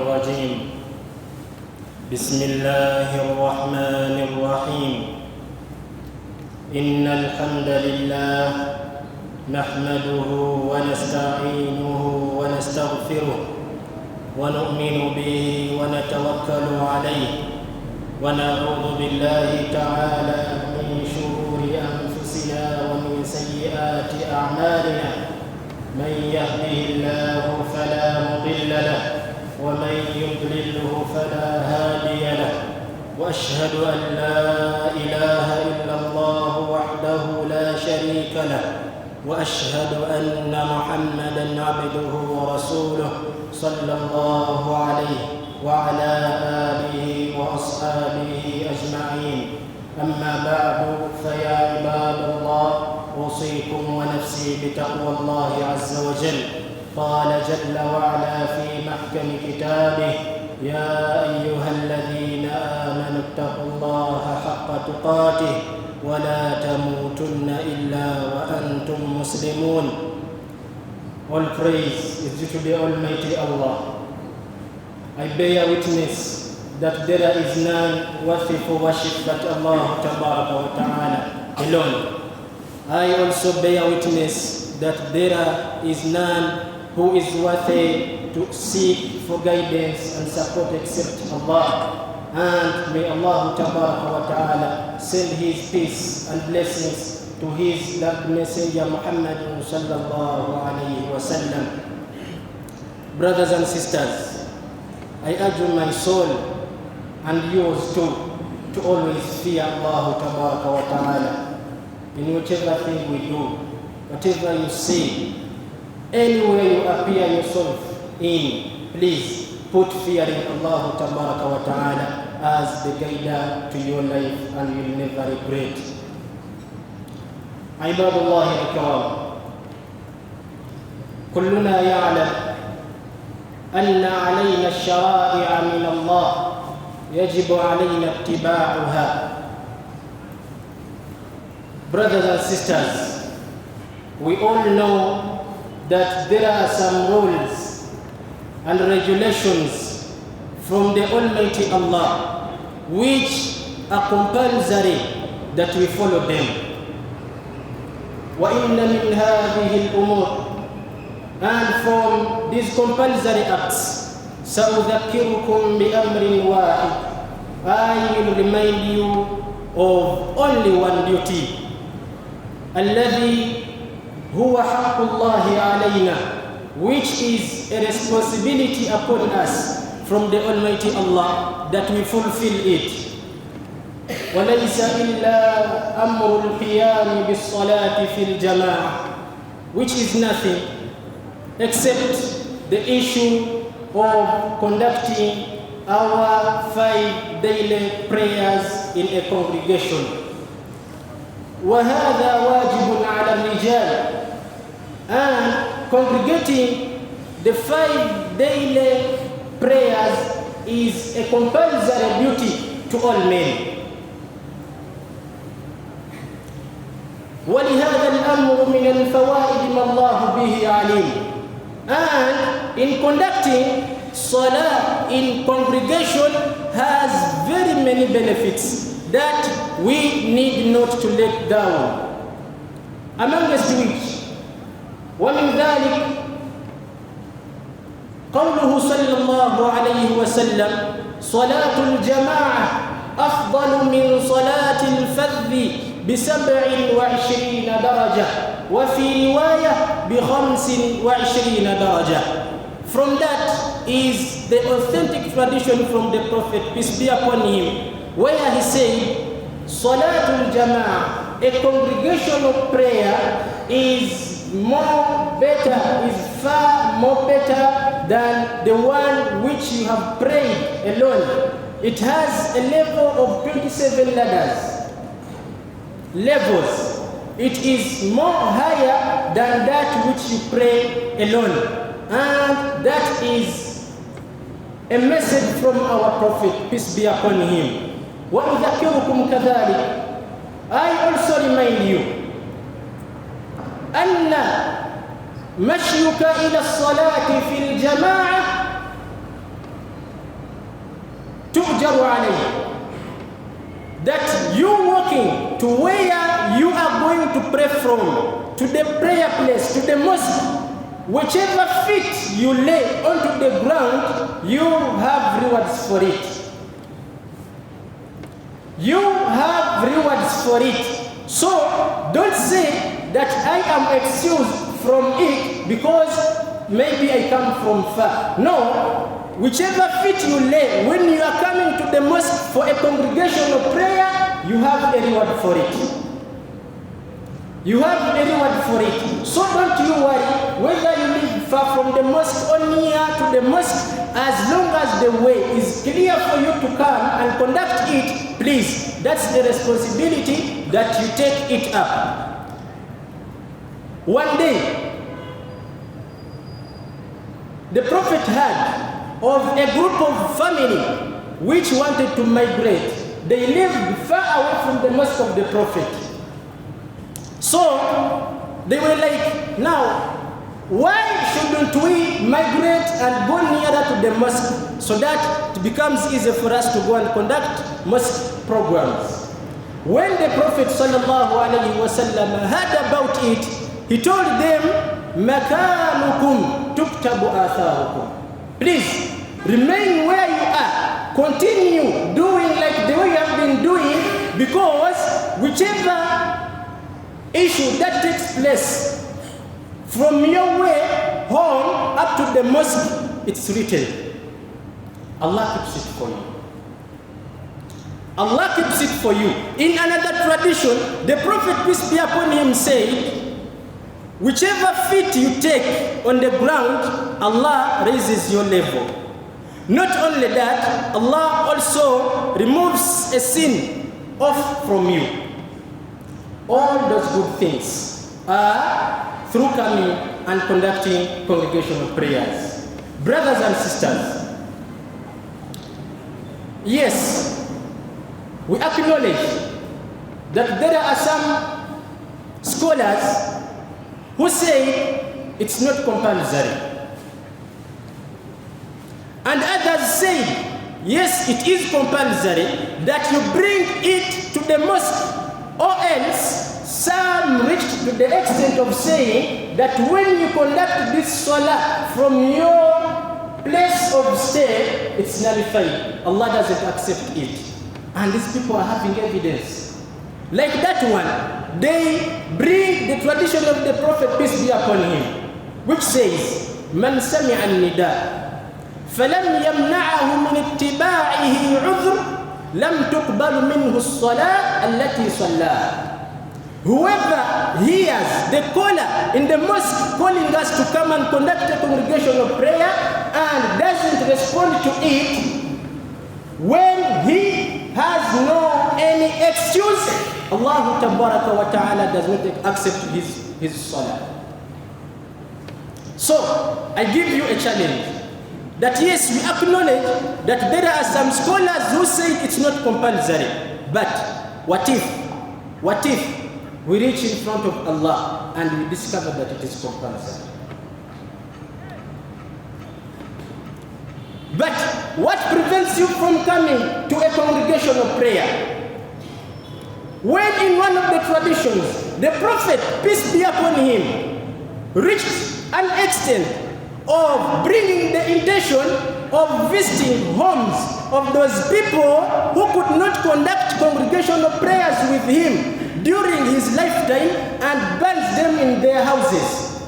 الرجيم. بسم الله الرحمن الرحيم. إن الحمد لله نحمده ونستعينه ونستغفره ونؤمن به ونتوكل عليه ونعوذ بالله تعالى من شرور أنفسنا ومن سيئات أعمالنا. من يهده الله فلا مضل له ومن يضلله فلا هادي له، وأشهد أن لا إله إلا الله وحده لا شريك له، وأشهد أن محمدًا عبده ورسوله صلى الله عليه وعلى آله وأصحابه أجمعين. أما بعد، فيا عباد الله، أوصيكم ونفسي بتقوى الله عز وجل. قال جل وعلا في محكم كتابه: يا أيها الذين آمنوا اتقوا الله حق تقاته ولا تموتن إلا وأنتم مسلمون. All praise is due to the Almighty Allah. I bear witness that there is none worthy for worship but Allah Tabaraka wa Ta'ala alone. I also bear witness that there is none who is worthy to seek for guidance and support except Allah. And may Allah Tabaraka wa Ta'ala send His peace and blessings to His loved Messenger Muhammad sallallahu alayhi wa sallam. Brothers and sisters, I urge my soul and yours too to always fear Allah Tabaraka wa Ta'ala in whatever thing we do, whatever you say, anywhere you appear yourself in. Please put fear in Allah Tabaraka wa Ta'ala as the guide to your life, and you'll never regret. عباد الله الكرام، كلنا يعلم أن علينا الشرائع من الله يجب علينا اتباعها. Brothers and sisters, we all know that there are some rules and regulations from the Almighty Allah which are compulsory that we follow them. وَإِنَّ مِنْ هَذِهِ الْأُمُورِ, and from these compulsory acts, سَأُذَكِّرُكُمْ بِأَمْرٍ وَاحِدٍ, I will remind you of only one duty, الَّذِي هُوَ حَقُّ اللَّهِ عَلَيْنَا, which is a responsibility upon us from the Almighty Allah that we fulfill it. وَلَيْسَ إِلَّا أَمْرُ الْقِيَامِ بِالصَّلَاةِ فِي الْجَمَاعَةِ, which is nothing except the issue of conducting our 5 daily prayers in a congregation. وَهَذَا وَاجِبٌ عَلَى الرِّجَالِ, and congregating the 5 daily prayers is a compulsory duty to all men. وَلِهَذَا الْأَمْرُ مِنَ الْفَوَائِدِ مَا اللَّهُ بِهِ عَلِيمٌ, and in conducting salah in congregation has very many benefits that we need not to let down. Amongst which, وَمِنْ ذَلِكَ قوله صلى الله عليه وسلم: صلاة الجماعة أفضل من صلاة الفذ ب27 درجة، وفي رواية ب25 درجة. From that is the authentic tradition from the Prophet, peace be upon him, where he said, Salatul Jama'ah, a congregation of prayer, is more better, is far more better than the one which you have prayed alone. It has a level of 27 levels. It is more higher than that which you pray alone. And that is a message from our Prophet, peace be upon him. وَأُذَكِّرُكُمْ كَذَلِكَ, I also remind you أن مشيك إلى الصلاة في الجماعة تُحْجَرُ عَلَيْهِ. That you walking to where you are going to pray from, to the prayer place, to the mosque, whichever feet you lay onto the ground, you have rewards for it. You have rewards for it. So don't say that I am excused from it because maybe I come from far. No. Whichever feet you lay when you are coming to the mosque for a congregational prayer, you have a reward for it. You have a reward for it. So don't you worry whether you live far from the mosque or near to the mosque, as long as the way is clear for you to come and conduct it, please. That's the responsibility that you take it up. One day, the Prophet had of a group of family which wanted to migrate. They lived far away from the mosque of the Prophet. So they were like, now, why shouldn't we migrate and go nearer to the mosque so that it becomes easier for us to go and conduct mosque programs? When the Prophet ﷺ heard about it, he told them, مَكَانُكُمْ تُكْتَبُ آثَارُكُمْ. Please, remain where you are. Continue doing like the way you have been doing, because whichever issue that takes place from your way home up to the mosque, it's written. Allah keeps it for you. Allah keeps it for you. In another tradition, the Prophet, peace be upon him, said, whichever feet you take on the ground, Allah raises your level. Not only that, Allah also removes a sin off from you. All those good things are through coming and conducting congregational prayers. Brothers and sisters, yes, we acknowledge that there are some scholars who say it's not compulsory. And others say, yes, it is compulsory that you bring it to the mosque, or else some reached to the extent of saying that when you conduct this salah from your place of stay, it's nullified. Allah doesn't accept it. And these people are having evidence. Like that one, they bring the tradition of the Prophet, peace be upon him, which says, Man sami'a an-nida فلم يمنعه من اتباعه عذر لم تقبل منه الصلاة التي صلاها. Whoever hears the caller in the mosque calling us to come and conduct a congregational prayer and doesn't respond to it, when he has no any excuse, Allah Tabaraka wa Ta'ala does not accept his salah. So I give you a challenge. That yes, we acknowledge that there are some scholars who say it's not compulsory. But what if we reach in front of Allah and we discover that it is compulsory? But what prevents you from coming to a congregational prayer? When in one of the traditions, the Prophet, peace be upon him, reached an extent of bringing the intention of visiting homes of those people who could not conduct congregational prayers with him during his lifetime and burns them in their houses.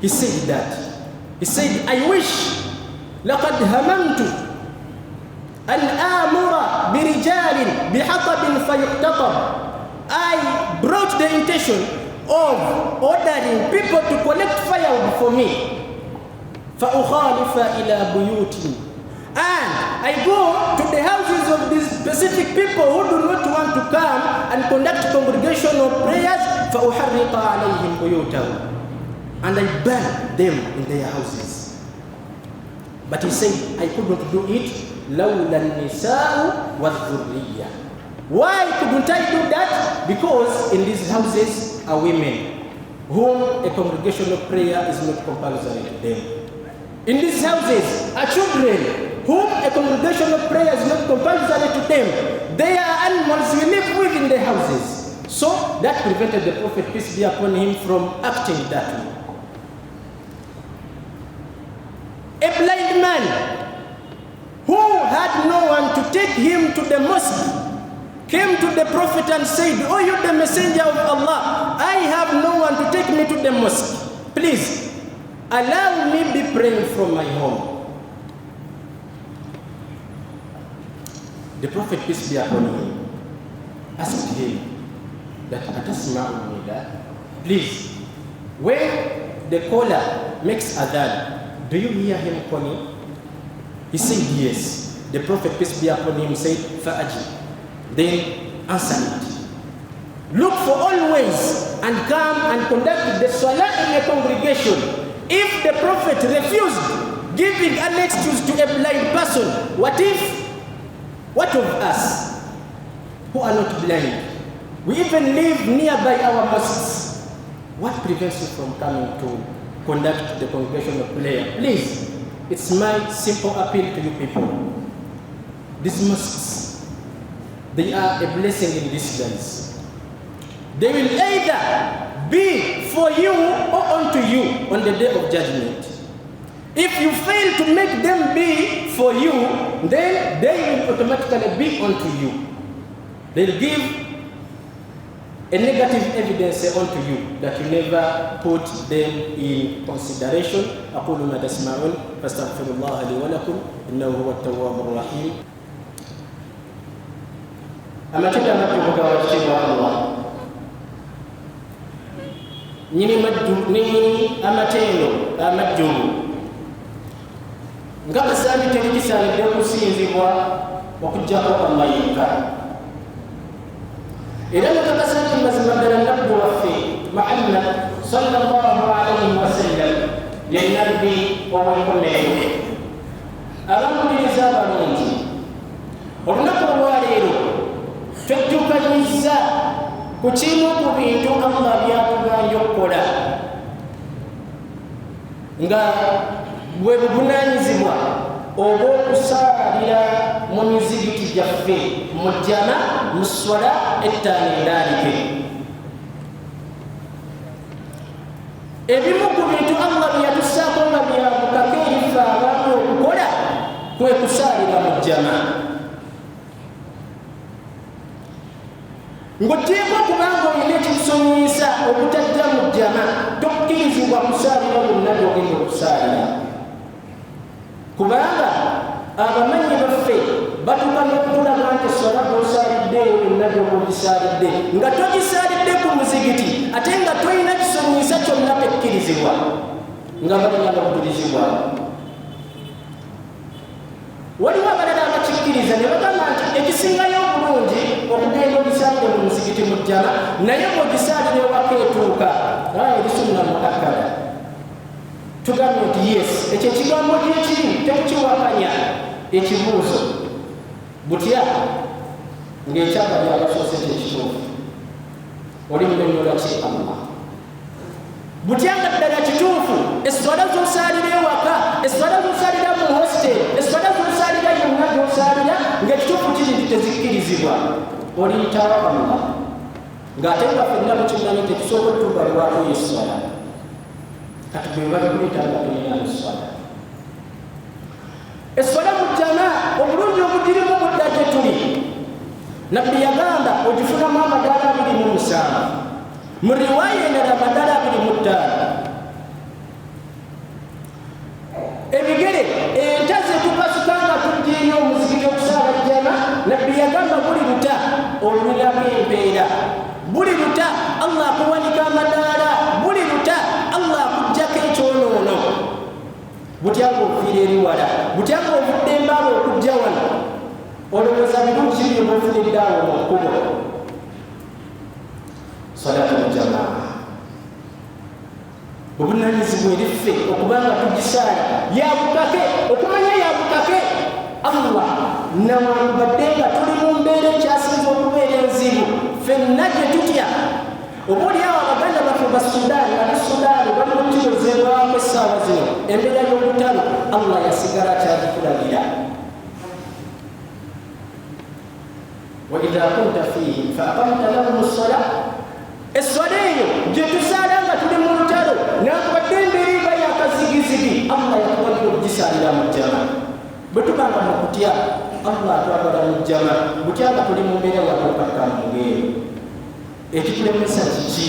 He said that. He said, I wish لقد هممت أن آمر برجال بحطب فيقتطب. I brought the intention of ordering people to collect firewood for me. فَأُخَالِفَ إِلَى بُيُوتٍ. And I go to the houses of these specific people who do not want to come and conduct congregational prayers. فَأُحَرِّقَ عَلَيْهِمْ بُيُوتَهُمْ. And I burn them in their houses. But he said, I could not do it. لَوْلَا النِّسَاءُ وَالذُّرِّيَّةُ. Why couldn't I do that? Because in these houses are women whom a congregational prayer is not compulsory to them. In these houses are children whom a congregational prayer is not compulsory to them. They are animals we live with in their houses. So that prevented the Prophet, peace be upon him, from acting that way. A blind man who had no one to take him to the mosque came to the Prophet and said, "Oh, you the messenger of Allah, I have no one to take me to the mosque. Please, allow me be praying from my home." The Prophet, peace be upon him, asked him that, "Atasma'u nida?" Please, when the caller makes adhan, do you hear him calling? He said, "Yes." The Prophet, peace be upon him, said, "Fa'ajib." Then answer it. Look for all ways and come and conduct the salah in a congregation. If the Prophet refused giving an excuse to a blind person, what of us who are not blind? We even live nearby our mosques. What prevents you from coming to conduct the congregational prayer? Please, it's my simple appeal to you people. These mosques, they are a blessing in disguise. They will either be for you or unto you on the day of judgment. If you fail to make them be for you, then they will automatically be unto you. They'll give a negative evidence unto you that you never put them in consideration. أقول ما تسمعون فاستغفر الله لي ولكم إنه هو التواب الرحيم. Amatenda matukuka wa Allah. Nyini amatendo amajjulu. Ngaba sami tekisalidde okusinzibwa okujjako Allah yekka. Era nakakasa nti mazima ddala nabbi waffe Muhammad sallallahu alayhi wa sallam ye nabbi ow'enkomeero. Abamukkiriza abalungi, olunaku olwaleero twejjukanyiza ku kimu ku bintu Allah byatugambye okukola nga bwe buvunaanyizibwa obw'okusaalira mu mizigiti gyaffe mu jjama mu swala ettaano endaalike. Ebimu ku bintu Allah bye yatussaako nga byabukako erife abantu okukola kwe kusaalira mu jjama. Ng'oteekwa kubanga olina ekikusonyiyisa obutajja mu jjama, tokkirizibwa kusaalira bonna gy'ogenda okusaalira. Kubanga abamanyi baffe batuka n'okutulaga nti essola gy'osaalidde yonna gy'ogisaalidde nga togisaalidde ku muzigiti ate nga tolina kisonyiyisa kyonna tekkirizibwa nga balina n'okuddizibwa. Waliwo abalala abakikkiriza ne bagamba nti ekisingayo obulungi okugenda ogisaalire mu muzigiti mu jjama, naye bw'ogisaalira ewaka etuuka eri sunna muakkada. Tugambye nti yes, ekyo ekigambo gyekiri tekikiwakanya ekibuuzo butya ng'ekyagabye abasoose kyekituufu oli munyonnyola ki Allah. Butya nga ddala kituufu esswala z'osaalira ewaka, esswala z'osaalira mu hostel, esswala z'osaalira yonna gy'osaalira ng'ekituufu kiri nti tezikkirizibwa, oliyitawa Allah. Ng'ate nga ffenna mukimanyi tekisobola otubalibwako y'esswala. Kati bwe bali kulitanga tulina esswala. Esswala mu jjama obulungi obugirimu budda gye tuli. Nabbi yagamba ogifunamu amadaala 27. Mu riwaaya endala amadaala 25. Ebigere enta ze tukasuka nga tujjiina omuzikiti okusaala jjama, Nabbi yagamba buli luta oluliramu empeera. Buli luta Allah akuwanika amadaala, buli luta Allah akuggyako ekyonoono. Butya ng'ofiira eri wala, butya ng'ovudde embaala okujja wano, olowooza birungi biri ng'ofunidde awo mu kkubo. Salaatul jamaa obuvunaanyizibwa eri ffe okubanga tugisaala yabukake, okumanya yabukake. Allah nawankubadde nga tuli mu mbeera ekyasinza okubeera enzibu, ffenna gye tutya. Oba oli awo abaganda baffe Sudaani ab'Sudaani bali mu kirozeebwako essaawa zino embeera y'olutalo Allah yasigala akyagikulagira wa idha kunta fihim fa aqamta lahum as-salah esswala eyo gye tusaala nga tuli mu lutalo nakubadde embeera eba yakazigizigi Allah yakuwadde okugisaalira mu jama bwe tubanga mu kutya Allah atwagala mu jama butya nga tuli mu mbeera yakukakka mu ngeero ekitulemesa kiki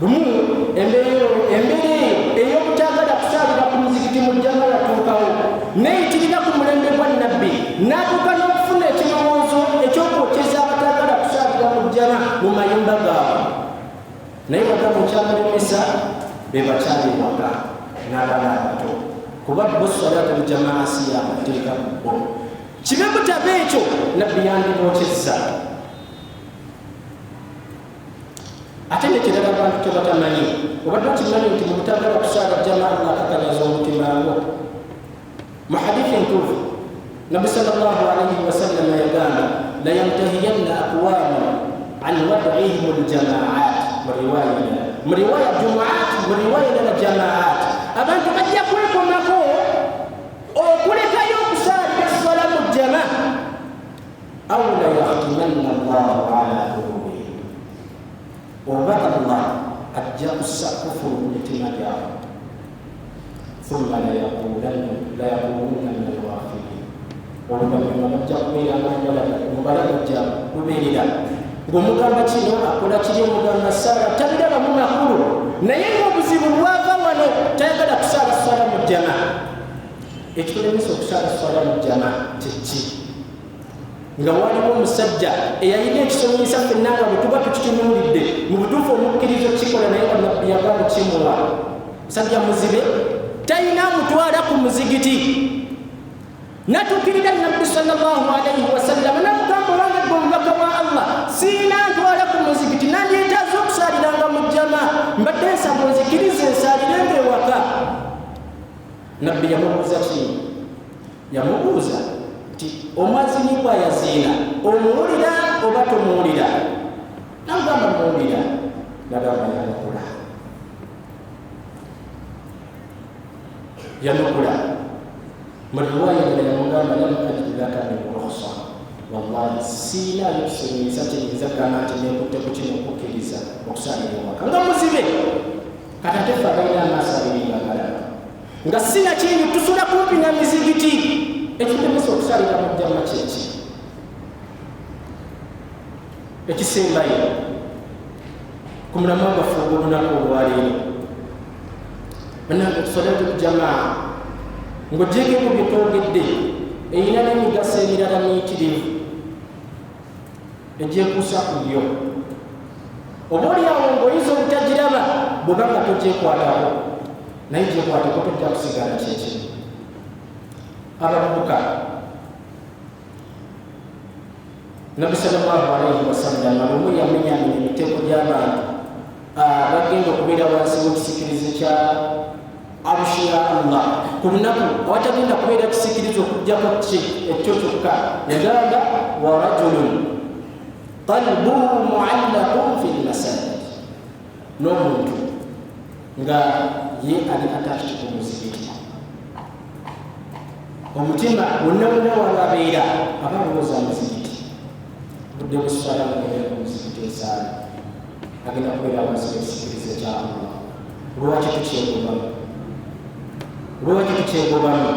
lumu embeera ey'okutagala kusaalira ku muzikiti mu jama yatuukawo neyitirira ku mulembe gwa nabbi n'atuuka n'okufuna ekirowoozo ekyokwokyeza abatagala kusaalira mu jama mu mayumba gaabwe naye wagamba ekyamulemesa be bakyali waka n'abaana abato kuba bo salaatu jamaa si y'amateeka ku bo kibe butaba ekyo nabbi yandibookyezza ate nekirala abantu tebatamanyi obadde okimanyi nti mu butagala kusaala jamaa akakanyaza omutima gwo mu hadithi entuufu nabbi sallallahu alaihi wasallam yagamba la yantahiyanna aqwamu an wad'ihim aljamaat mu riwaya jumaat mu riwaya lala jamaat abantu bajja kwekomako okulekayo okusaalira essala mu jama aw la yahtimanna allahu ala qulubihim oba Allah ajja kussa kufuru mu mitima gyabwe thumma la yaqulunna min alghafilin oluvannyuma bajja kubeera mubalaga lubeerera ng'omugamba kino akola kiri omugamba saala tabirabamu makulu naye ng'obuzibu bwava wano tayagala kusaala swala mu jama ekitulemesa okusaala swala mu jama kyeki nga waliwo omusajja eyalina ekisomesa ffenna nga bwe tuba tukitunuulidde mu butuufu omukkirizo kikola naye nabbi yava mukimuwa musajja muzibe talina amutwala ku muzigiti natuukirira nabbi sallallahu alaihi wasallam namugamba owange gwe omubaka wa Allah siina ntwala ku muzigiti nandyetaaza okusaaliranga mu jama mbadde nsaba nzikirize nsaalirenge ewaka nabbi yamubuuza ki yamubuuza nti omwazini bwayaziina omuwulira oba tomuwulira nagamba muwulira nagamba yanukula mu riwaya nga yamugamba lam ajid laka min rukhsa wallahi siinayo kusomesa kiyinza gamba nti nekutte ku kino okukkiriza okusaalira ewaka nga muzibe kati ate ffe abalina amaaso abiri ngagalaba nga sina kindi tusula kumpi na mizigiti ekitulemesa okusaalira mu jama kyeki ekisembayo ku mulamwa gwaffe ogw'olunaku olwaleero bannange tusolatu jamaa ng'ogyeko ebyo bye twogedde eyina n'emigaso emirala miyitirivu egyekuusa ku byo oba oliawo ng'oyinza obutagiraba bweba nga togyekwatako naye gyekwateko tojja kusigala kyeki abavubuka nabbi sallallahu alaihi wasallam lumu yamenyamenya emiteeko gy'abantu bagenda okubeera wansi w'ekisikirizo kya arshi ya Allah ku lunaku awatagenda kubeera kisikirizo okujjako ekyo kyokka yagamba wa rajulun qalbuhu muallaqun fi lmasajid n'omuntu nga ye ali attached ku muzikiti omutima wonna wonna walabeera aba alowooza muzikiti budde buswala mubeera ku muzikiti esaala agenda kubeera wansi w'ekisikirizo kya Allah lwaki tukyegobamu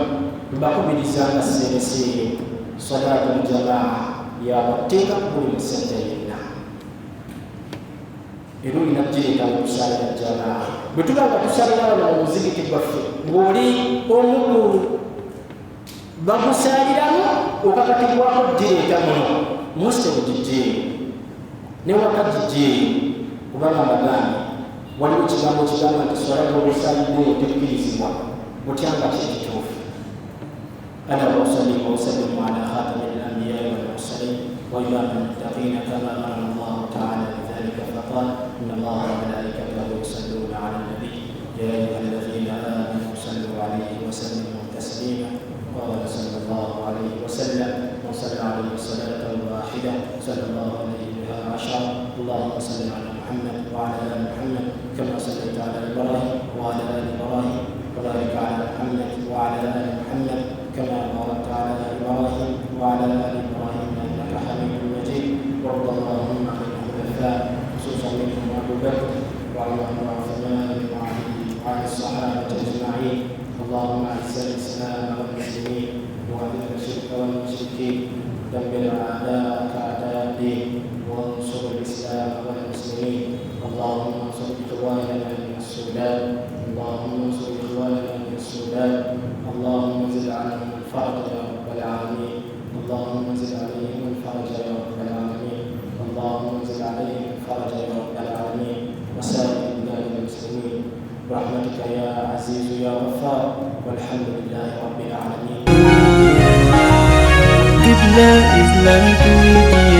mbakubiriza nga seereseere salaatu jamaa yabateeka ku buli musajja yenna era olina kugireeta mu kusalira jamaa bwe tuba nga tusalira wano mu muzikiti gwaffe ng'oli omukulu bagusaaliramu okakatibwako gireeta muno mositebo gijeeyo ne waka gijeeyo kubanga bagambe waliwo ekigambo kigamba nti swala g'obusaliddeyo tekkirizibwa butyanga kyekituufu ana wasallim wasallimu ala khatami al-anbiya'i wal mursalin wa imami al-muttaqin kama amara Allah ta'ala bidhalika faqala inna Allaha wa malaikatahu yusalluna ala an-nabi ya ayyuhalladhina amanu sallu alayhi wa sallimu taslima qala sallallahu alayhi wa sallam wa salla alayhi salatan wahida sallallahu على إبراهيم وعلى آل إبراهيم وبارك على محمد وعلى آل محمد كما باركت على إبراهيم وعلى آل إبراهيم إنك حميد مجيد. وارض اللهم عن الخلفاء خصوصا منهم أبو بكر وعمر وعثمان وعلي وعن الصحابة أجمعين. اللهم أعز الإسلام والمسلمين وأذل الشرك والمشركين دمر أعداءك أعداء الدين وانصر الإسلام والمسلمين. اللهم انصر إخواننا من السودان اللهم انصر إخواننا من السودان اللهم انزل عنهم الفرج يا رب العالمين. اللهم انزل عليهم الفرج يا رب العالمين. اللهم انزل عليهم الفرج يا رب العالمين وسائر بلاد المسلمين برحمتك يا عزيز يا غفار والحمد لله رب العالمين. Qibla Islamic Media